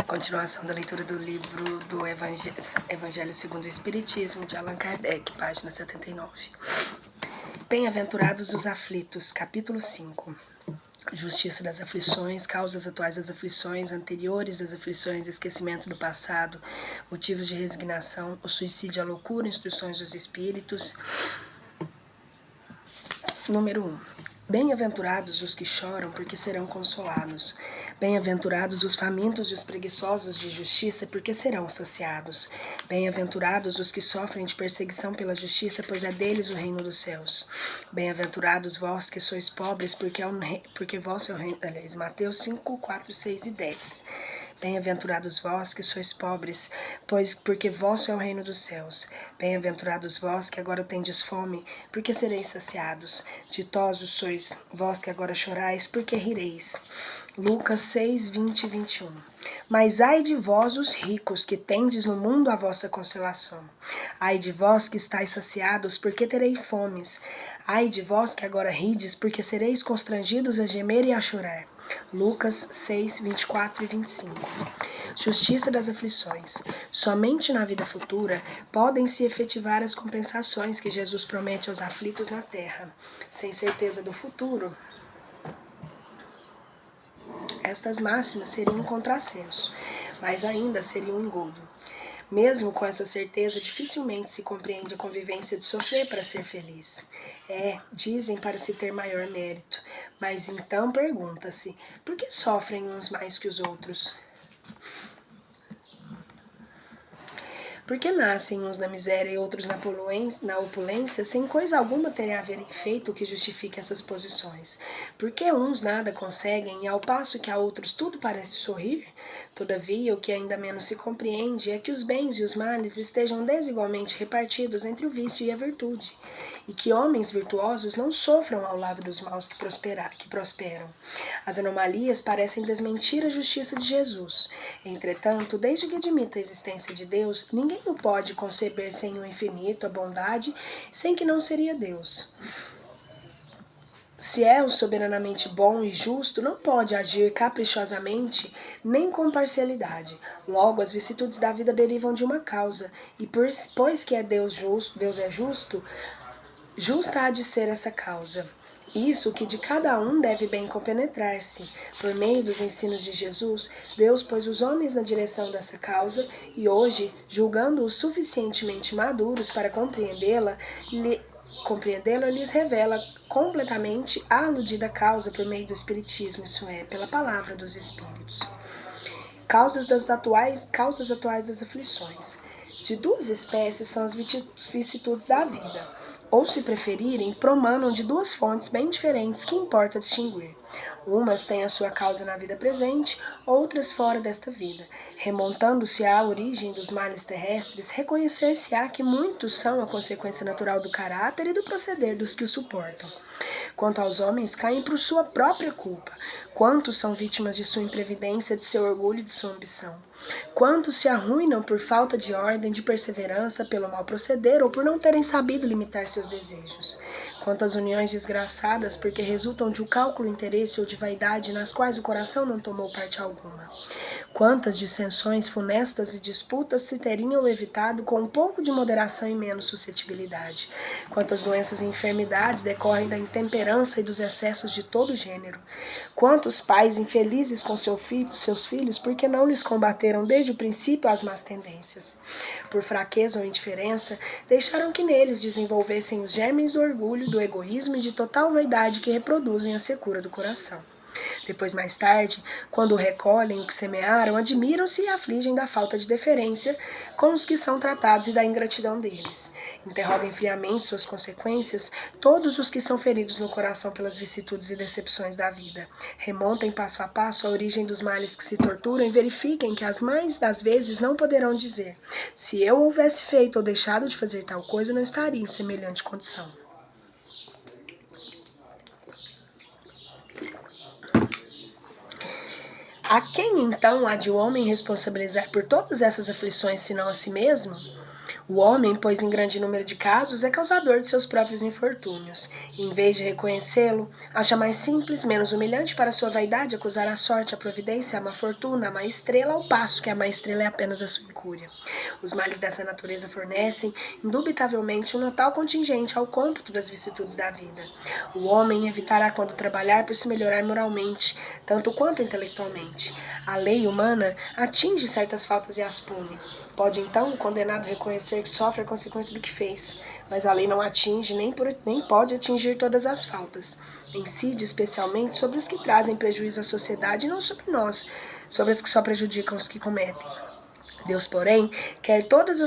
Continuação da leitura do livro do Evangelho segundo o Espiritismo, de Allan Kardec, página 79. Bem-aventurados os aflitos, capítulo 5. Justiça das aflições, causas atuais das aflições, anteriores das aflições, esquecimento do passado, motivos de resignação, o suicídio, a loucura, instruções dos espíritos. Número 1. Bem-aventurados os que choram, porque serão consolados. Bem-aventurados os famintos e os preguiçosos de justiça, porque serão saciados. Bem-aventurados os que sofrem de perseguição pela justiça, pois é deles o reino dos céus. Bem-aventurados vós que sois pobres, porque vós é o reino... Aliás, Mateus 5, 4, 6 e 10. Bem-aventurados vós que sois pobres, porque vosso é o reino dos céus. Bem-aventurados vós que agora tendes fome, porque sereis saciados. Ditosos sois vós que agora chorais, porque rireis. Lucas 6, 20 e 21. Mas ai de vós os ricos, que tendes no mundo a vossa consolação. Ai de vós que estáis saciados, porque tereis fomes. Ai de vós que agora rides, porque sereis constrangidos a gemer e a chorar. Lucas 6, 24 e 25. Justiça das aflições. Somente na vida futura podem se efetivar as compensações que Jesus promete aos aflitos na terra. Sem certeza do futuro, estas máximas seriam um contrassenso, mas ainda seriam um engodo. Mesmo com essa certeza, dificilmente se compreende a convivência de sofrer para ser feliz. Dizem para se ter maior mérito, mas então pergunta-se, por que sofrem uns mais que os outros? Por que nascem uns na miséria e outros na opulência, sem coisa alguma terem haverem feito o que justifique essas posições? Por que uns nada conseguem, e ao passo que a outros tudo parece sorrir? Todavia, o que ainda menos se compreende é que os bens e os males estejam desigualmente repartidos entre o vício e a virtude, e que homens virtuosos não sofram ao lado dos maus que prosperam. As anomalias parecem desmentir a justiça de Jesus. Entretanto, desde que admita a existência de Deus, ninguém o pode conceber sem o infinito, a bondade, sem que não seria Deus. Se é o soberanamente bom e justo, não pode agir caprichosamente nem com parcialidade. Logo, as vicissitudes da vida derivam de uma causa, e pois que é Deus é justo, justa há de ser essa causa. Isso que de cada um deve bem compenetrar-se. Por meio dos ensinos de Jesus, Deus pôs os homens na direção dessa causa e hoje, julgando-os suficientemente maduros para compreendê-la, lhes revela completamente a aludida causa por meio do Espiritismo, isso é, pela palavra dos Espíritos. Causas atuais das aflições. De duas espécies são as vicissitudes da vida. Ou, se preferirem, promanam de duas fontes bem diferentes que importa distinguir. Umas têm a sua causa na vida presente, outras fora desta vida. Remontando-se à origem dos males terrestres, reconhecer-se-á que muitos são a consequência natural do caráter e do proceder dos que o suportam. Quanto aos homens, caem por sua própria culpa. Quantos são vítimas de sua imprevidência, de seu orgulho e de sua ambição? Quantos se arruinam por falta de ordem, de perseverança, pelo mau proceder ou por não terem sabido limitar seus desejos? Quantas uniões desgraçadas porque resultam de um cálculo, interesse ou de vaidade nas quais o coração não tomou parte alguma? Quantas dissensões funestas e disputas se teriam evitado com um pouco de moderação e menos suscetibilidade? Quantas doenças e enfermidades decorrem da intemperança e dos excessos de todo gênero? Quantos pais infelizes com seus filhos porque não lhes combateram desde o princípio as más tendências? Por fraqueza ou indiferença, deixaram que neles desenvolvessem os germes do orgulho, do egoísmo e de total vaidade que reproduzem a secura do coração. Depois, mais tarde, quando recolhem o que semearam, admiram-se e afligem da falta de deferência com os que são tratados e da ingratidão deles. Interroguem friamente suas consequências todos os que são feridos no coração pelas vicissitudes e decepções da vida. Remontem passo a passo a origem dos males que se torturam e verifiquem que as mais das vezes não poderão dizer: se eu houvesse feito ou deixado de fazer tal coisa, não estaria em semelhante condição. A quem, então, há de o homem responsabilizar por todas essas aflições, senão a si mesmo? O homem, pois em grande número de casos, é causador de seus próprios infortúnios. E, em vez de reconhecê-lo, acha mais simples, menos humilhante para sua vaidade acusar a sorte, a providência, a má fortuna, a má estrela, ao passo que a má estrela é apenas a sua incúria. Os males dessa natureza fornecem, indubitavelmente, um notável contingente ao cômputo das vicissitudes da vida. O homem evitará quando trabalhar por se melhorar moralmente, tanto quanto intelectualmente. A lei humana atinge certas faltas e as pune. Pode então o condenado reconhecer que sofre a consequência do que fez, mas a lei não atinge nem pode atingir todas as faltas. Incide especialmente sobre os que trazem prejuízo à sociedade e não sobre nós, sobre as que só prejudicam os que cometem. Deus, porém, quer que todas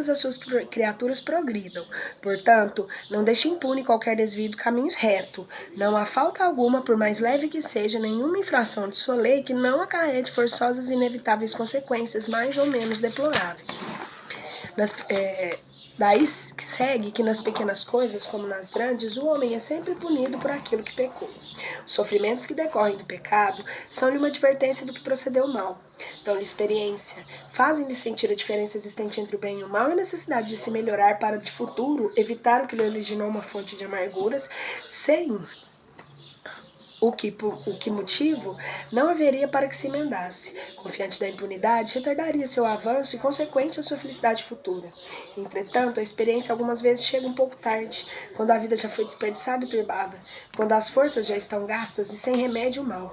as suas criaturas progridam. Portanto, não deixe impune qualquer desvio do caminho reto. Não há falta alguma, por mais leve que seja, nenhuma infração de sua lei que não acarrete forçosas e inevitáveis consequências mais ou menos deploráveis. Daí segue que nas pequenas coisas, como nas grandes, o homem é sempre punido por aquilo que pecou. Os sofrimentos que decorrem do pecado são-lhe uma advertência do que procedeu mal. Dão-lhe experiência, fazem-lhe sentir a diferença existente entre o bem e o mal e a necessidade de se melhorar para, de futuro, evitar o que lhe originou uma fonte de amarguras, sem o que motivo não haveria para que se emendasse. Confiante da impunidade, retardaria seu avanço e consequente a sua felicidade futura. Entretanto, a experiência algumas vezes chega um pouco tarde, quando a vida já foi desperdiçada e turbada, quando as forças já estão gastas e sem remédio o mal.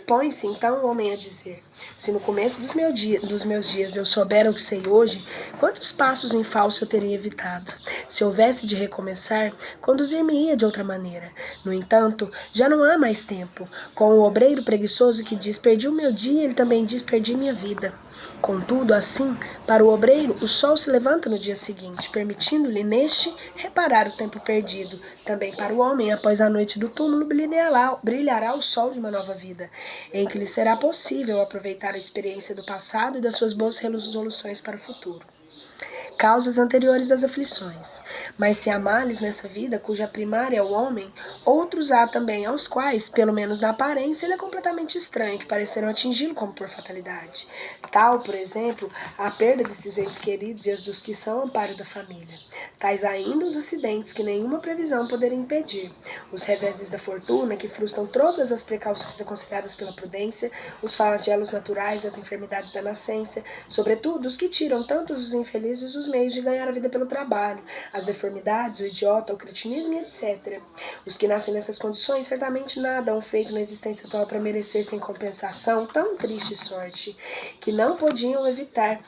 Põe-se então o homem a dizer: se no começo dos meus dias eu soubera o que sei hoje, quantos passos em falso eu teria evitado? Se houvesse de recomeçar, conduzir-me-ia de outra maneira. No entanto, já não há mais tempo. Com o obreiro preguiçoso que diz: perdi o meu dia, ele também diz: perdi minha vida. Contudo, assim, para o obreiro, o sol se levanta no dia seguinte, permitindo-lhe neste reparar o tempo perdido. Também para o homem, após a noite do túmulo, brilhará o sol de uma nova vida, em que lhe será possível aproveitar a experiência do passado e das suas boas resoluções para o futuro. Causas anteriores das aflições. Mas se há males nessa vida, cuja primária é o homem, outros há também aos quais, pelo menos na aparência, ele é completamente estranho, que parecerão atingi-lo como por fatalidade. Tal, por exemplo, a perda desses entes queridos e as dos que são amparo da família. Tais ainda os acidentes que nenhuma previsão poderia impedir, os reveses da fortuna que frustram todas as precauções aconselhadas pela prudência, os flagelos naturais, as enfermidades da nascença, sobretudo os que tiram tantos os infelizes os meios de ganhar a vida pelo trabalho, as deformidades, o idiota, o cretinismo e etc. Os que nascem nessas condições certamente nada hão feito na existência atual para merecer sem compensação tão triste sorte, que não podiam evitar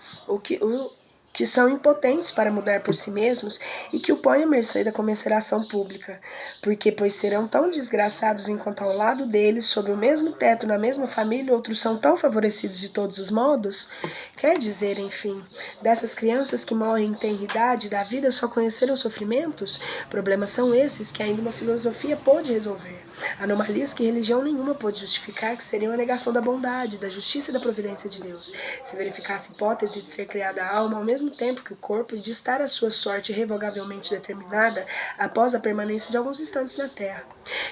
que são impotentes para mudar por si mesmos e que o põem à mercê da comisseração pública, porque pois serão tão desgraçados enquanto ao lado deles, sob o mesmo teto, na mesma família, outros são tão favorecidos de todos os modos? Quer dizer, enfim, dessas crianças que morrem em tenra idade da vida só conheceram sofrimentos? Problemas são esses que ainda uma filosofia pôde resolver. Anomalias que religião nenhuma pôde justificar, que seriam a negação da bondade, da justiça e da providência de Deus. Se verificasse a hipótese de ser criada a alma ao mesmo tempo que o corpo e de estar a sua sorte irrevogavelmente determinada após a permanência de alguns instantes na terra,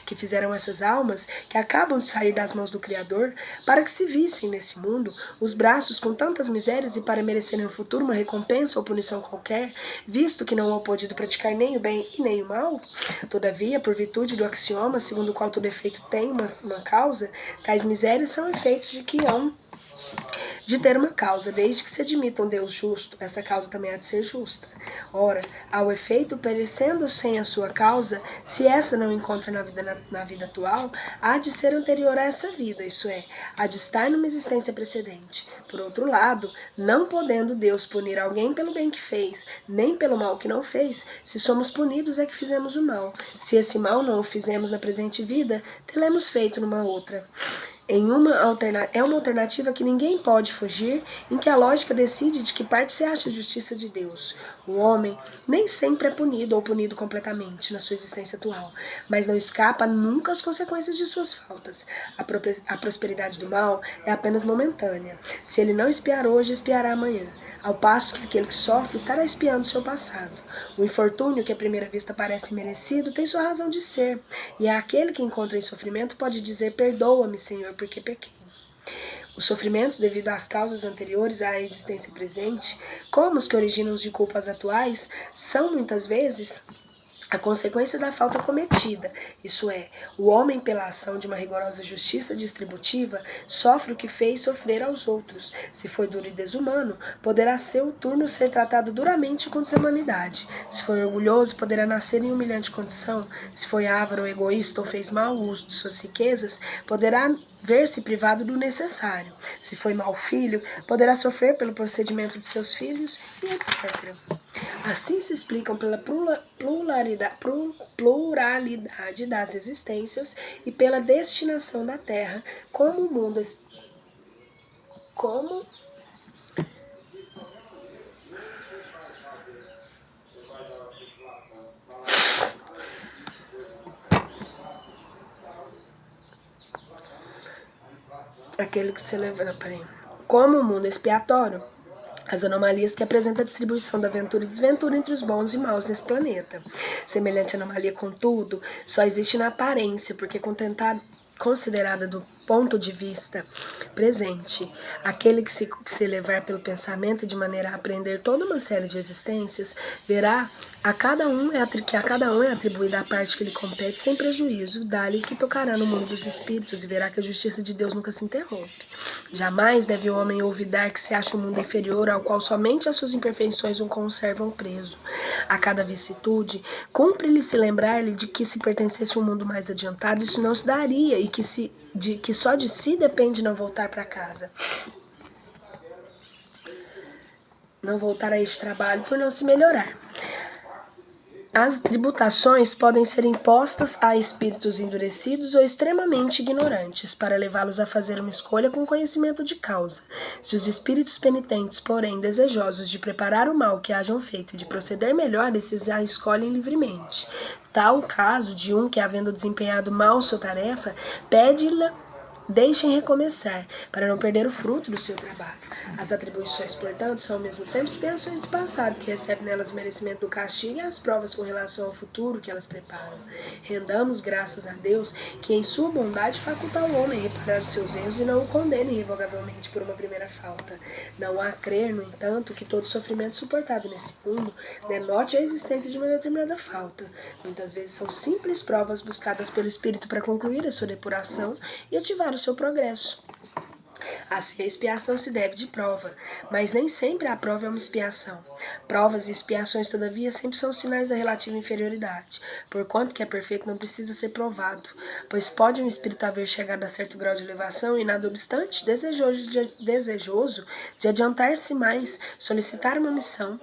que fizeram essas almas, que acabam de sair das mãos do Criador, para que se vissem nesse mundo os braços com tantas misérias e para merecerem no futuro uma recompensa ou punição qualquer, visto que não hão podido praticar nem o bem e nem o mal? Todavia, por virtude do axioma segundo o qual todo efeito tem uma causa, tais misérias são efeitos de que hão de ter uma causa, desde que se admita um Deus justo, essa causa também há de ser justa. Ora, ao efeito, perecendo sem a sua causa, se essa não encontra na vida atual, há de ser anterior a essa vida, isso é, há de estar numa existência precedente. Por outro lado, não podendo Deus punir alguém pelo bem que fez, nem pelo mal que não fez, se somos punidos é que fizemos o mal. Se esse mal não o fizemos na presente vida, teremos feito numa outra. É uma alternativa que ninguém pode fugir, em que a lógica decide de que parte se acha a justiça de Deus. O homem nem sempre é punido ou punido completamente na sua existência atual, mas não escapa nunca às consequências de suas faltas. A prosperidade do mal é apenas momentânea. Se ele não espiar hoje, espiará amanhã, ao passo que aquele que sofre estará espiando seu passado. O infortúnio, que à primeira vista parece merecido, tem sua razão de ser, e aquele que encontra em sofrimento pode dizer: perdoa-me, Senhor, porque pequei. Os sofrimentos devido às causas anteriores à existência presente, como os que originam os de culpas atuais, são muitas vezes a consequência da falta cometida, isso é, o homem pela ação de uma rigorosa justiça distributiva sofre o que fez sofrer aos outros. Se foi duro e desumano, poderá seu turno ser tratado duramente com desumanidade. Se foi orgulhoso, poderá nascer em humilhante condição. Se foi avaro, egoísta ou fez mau uso de suas riquezas, poderá ver-se privado do necessário. Se foi mau filho, poderá sofrer pelo procedimento de seus filhos e etc. Assim se explicam pela pluralidade das existências e pela destinação da Terra como o mundo como aquele que se leva, como o mundo expiatório, as anomalias que apresentam a distribuição da ventura e desventura entre os bons e maus nesse planeta. Semelhante anomalia, contudo, só existe na aparência, porque considerada do ponto de vista presente, aquele que se levar pelo pensamento de maneira a apreender toda uma série de existências, verá que a cada um é atribuída a parte que lhe compete sem prejuízo, dali que tocará no mundo dos espíritos e verá que a justiça de Deus nunca se interrompe. Jamais deve o homem olvidar que se acha um mundo inferior ao qual somente as suas imperfeições o conservam preso. A cada vicissitude, cumpre-lhe se lembrar-lhe de que se pertencesse a um mundo mais adiantado, isso não se daria e que só de si depende não voltar para casa. Não voltar a este trabalho por não se melhorar. As tributações podem ser impostas a espíritos endurecidos ou extremamente ignorantes, para levá-los a fazer uma escolha com conhecimento de causa. Se os espíritos penitentes, porém, desejosos de preparar o mal que hajam feito e de proceder melhor, esses a escolhem livremente. Tal o caso de um que, havendo desempenhado mal sua tarefa, pede-lhe deixem recomeçar, para não perder o fruto do seu trabalho. As atribuições, portanto, são ao mesmo tempo expiações do passado, que recebe nelas o merecimento do castigo, e as provas com relação ao futuro que elas preparam. Rendamos graças a Deus, que em sua bondade faculta ao homem reparar os seus erros e não o condena irrevogavelmente por uma primeira falta. Não há a crer, no entanto, que todo sofrimento suportado nesse mundo denote a existência de uma determinada falta. Muitas vezes são simples provas buscadas pelo Espírito para concluir a sua depuração e ativar o seu progresso. Assim, a expiação se deve de prova, mas nem sempre a prova é uma expiação. Provas e expiações, todavia, sempre são sinais da relativa inferioridade, porquanto que é perfeito não precisa ser provado, pois pode um espírito haver chegado a certo grau de elevação e, nada obstante, desejoso de adiantar-se mais, solicitar uma missão,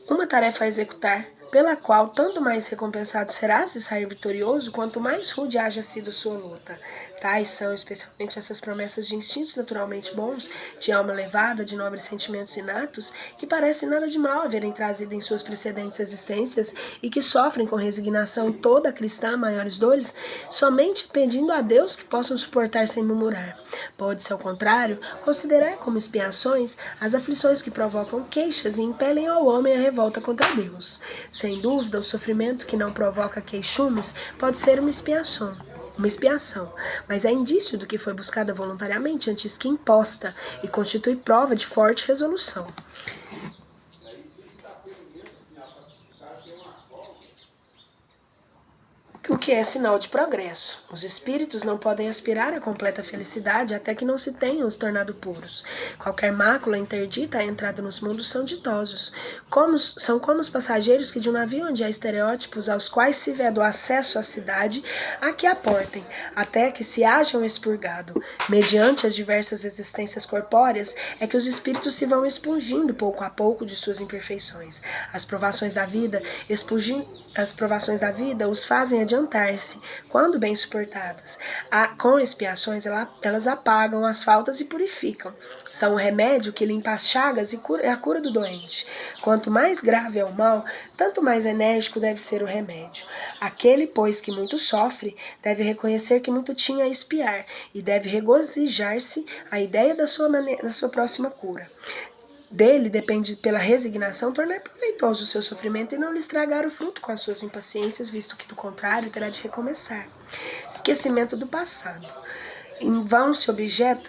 uma tarefa a executar, pela qual tanto mais recompensado será se sair vitorioso, quanto mais rude haja sido sua luta. Tais são, especialmente, essas promessas de instintos naturalmente bons, de alma elevada, de nobres sentimentos inatos, que parece nada de mal haverem trazido em suas precedentes existências e que sofrem com resignação toda cristã maiores dores, somente pedindo a Deus que possam suportar sem murmurar. Pode-se, ao contrário, considerar como expiações as aflições que provocam queixas e impelem ao homem a revolta contra Deus. Sem dúvida, o sofrimento que não provoca queixumes pode ser uma expiação, mas é indício do que foi buscada voluntariamente antes que imposta e constitui prova de forte resolução. O que é sinal de progresso. Os espíritos não podem aspirar à completa felicidade até que não se tenham os tornado puros. Qualquer mácula interdita à entrada nos mundos são ditosos. São como os passageiros que de um navio onde há estereótipos aos quais se vede o acesso à cidade, a que aportem, até que se hajam expurgado. Mediante as diversas existências corpóreas, é que os espíritos se vão expungindo pouco a pouco de suas imperfeições. As provações da vida os fazem adiantar-se, quando bem suportadas. Com expiações, elas apagam as faltas e purificam. São o remédio que limpa as chagas e a cura do doente. Quanto mais grave é o mal, tanto mais enérgico deve ser o remédio. Aquele, pois, que muito sofre, deve reconhecer que muito tinha a expiar e deve regozijar-se a ideia da sua próxima cura. Dele depende, pela resignação, tornar proveitoso o seu sofrimento e não lhe estragar o fruto com as suas impaciências, visto que, do contrário, terá de recomeçar. Esquecimento do passado. Em vão se objeta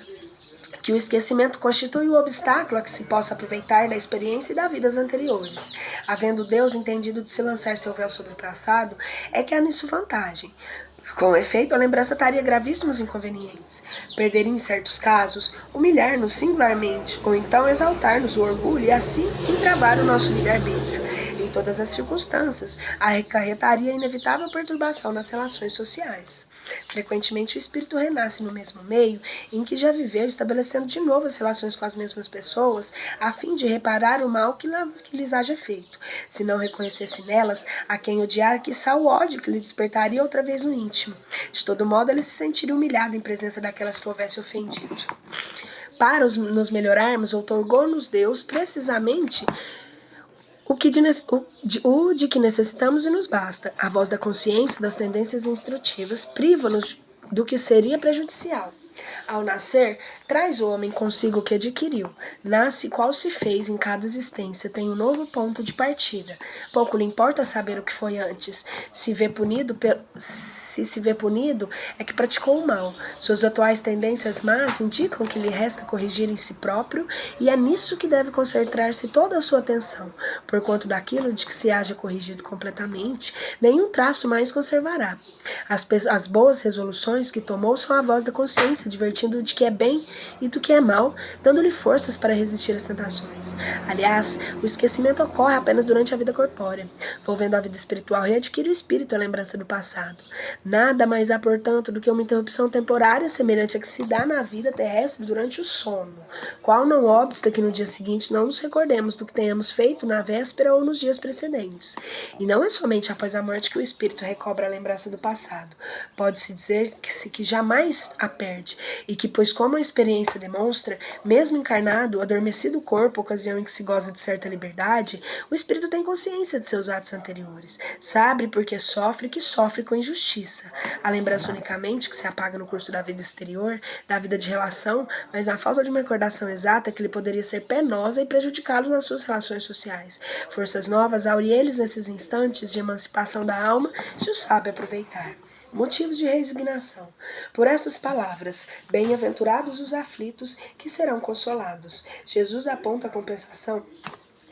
que o esquecimento constitui o obstáculo a que se possa aproveitar da experiência e das vidas anteriores. Havendo Deus entendido de se lançar seu véu sobre o passado, é que há nisso vantagem. Com efeito, a lembrança traria gravíssimos inconvenientes. Perderia em certos casos, humilhar-nos singularmente, ou então exaltar-nos o orgulho e assim entravar o nosso livre-arbítrio. Em todas as circunstâncias, acarretaria inevitável perturbação nas relações sociais. Frequentemente o espírito renasce no mesmo meio em que já viveu, estabelecendo de novo as relações com as mesmas pessoas, a fim de reparar o mal que lhes haja feito. Se não reconhecesse nelas a quem odiar, quiçá o ódio que lhe despertaria outra vez no íntimo. De todo modo, ele se sentiria humilhado em presença daquelas que houvesse ofendido. Para nos melhorarmos, outorgou-nos Deus precisamente o de que necessitamos e nos basta. A voz da consciência, das tendências instrutivas, priva-nos do que seria prejudicial. Ao nascer, traz o homem consigo o que adquiriu. Nasce qual se fez em cada existência, tem um novo ponto de partida. Pouco lhe importa saber o que foi antes. Se se vê punido, é que praticou o mal. Suas atuais tendências más indicam que lhe resta corrigir em si próprio, e é nisso que deve concentrar-se toda a sua atenção. Porquanto daquilo de que se haja corrigido completamente, nenhum traço mais conservará. As boas resoluções que tomou são a voz da consciência, divertindo de que é bem e do que é mal, dando-lhe forças para resistir às tentações. Aliás, o esquecimento ocorre apenas durante a vida corpórea. Volvendo à vida espiritual, readquire o espírito a lembrança do passado. Nada mais há, portanto, do que uma interrupção temporária semelhante a que se dá na vida terrestre durante o sono, qual não obsta que no dia seguinte não nos recordemos do que tenhamos feito na véspera ou nos dias precedentes. E não é somente após a morte que o espírito recobra a lembrança do passado. Pode-se dizer que jamais a perde, e que, pois como a experiência demonstra, mesmo encarnado, adormecido o corpo, ocasião em que se goza de certa liberdade, o espírito tem consciência de seus atos anteriores, sabe porque sofre que sofre com injustiça. A lembrança unicamente que se apaga no curso da vida exterior, da vida de relação, mas na falta de uma recordação exata que lhe poderia ser penosa e prejudicá-los nas suas relações sociais. Forças novas aurem eles nesses instantes de emancipação da alma, se o sabe aproveitar. Motivos de resignação. Por essas palavras, bem-aventurados os aflitos, que serão consolados. Jesus aponta a compensação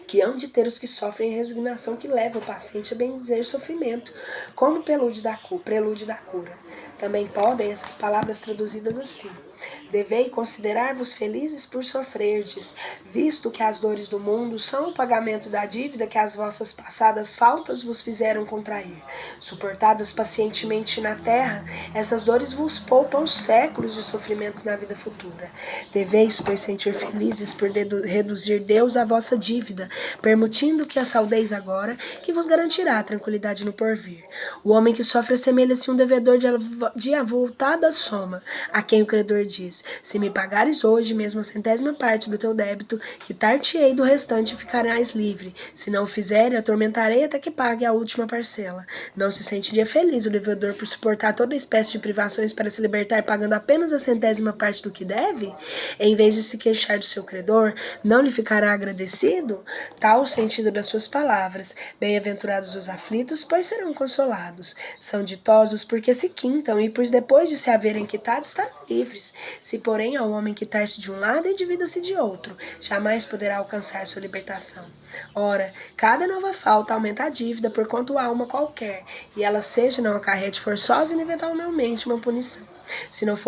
que hão de ter os que sofrem a resignação que leva o paciente a bendizer sofrimento, como prelúdio da cura. Também podem essas palavras traduzidas assim: devei considerar-vos felizes por sofrerdes, visto que as dores do mundo são o pagamento da dívida que as vossas passadas faltas vos fizeram contrair. Suportadas pacientemente na terra, essas dores vos poupam séculos de sofrimentos na vida futura. Deveis, pois, sentir felizes por reduzir Deus a vossa dívida, permitindo que a saudeis agora, que vos garantirá a tranquilidade no porvir. O homem que sofre assemelha-se a um devedor de avultada soma, a quem o credor diz: se me pagares hoje mesmo a 100ª parte do teu débito, quitar-te-ei do restante e ficarás livre. Se não o fizer, atormentarei até que pague a última parcela. Não se sentiria feliz o devedor por suportar toda espécie de privações para se libertar pagando apenas a 100ª parte do que deve? Em vez de se queixar do seu credor, não lhe ficará agradecido? Tal o sentido das suas palavras. Bem-aventurados os aflitos, pois serão consolados. São ditosos porque se quintam e, pois depois de se haverem quitado, estarão livres. Se, porém, ao homem quitar-se de um lado, endivida-se de outro, jamais poderá alcançar sua libertação. Ora, cada nova falta aumenta a dívida por quanto há uma qualquer, e ela seja não acarrete forçosa e inevitavelmente uma punição. Se não for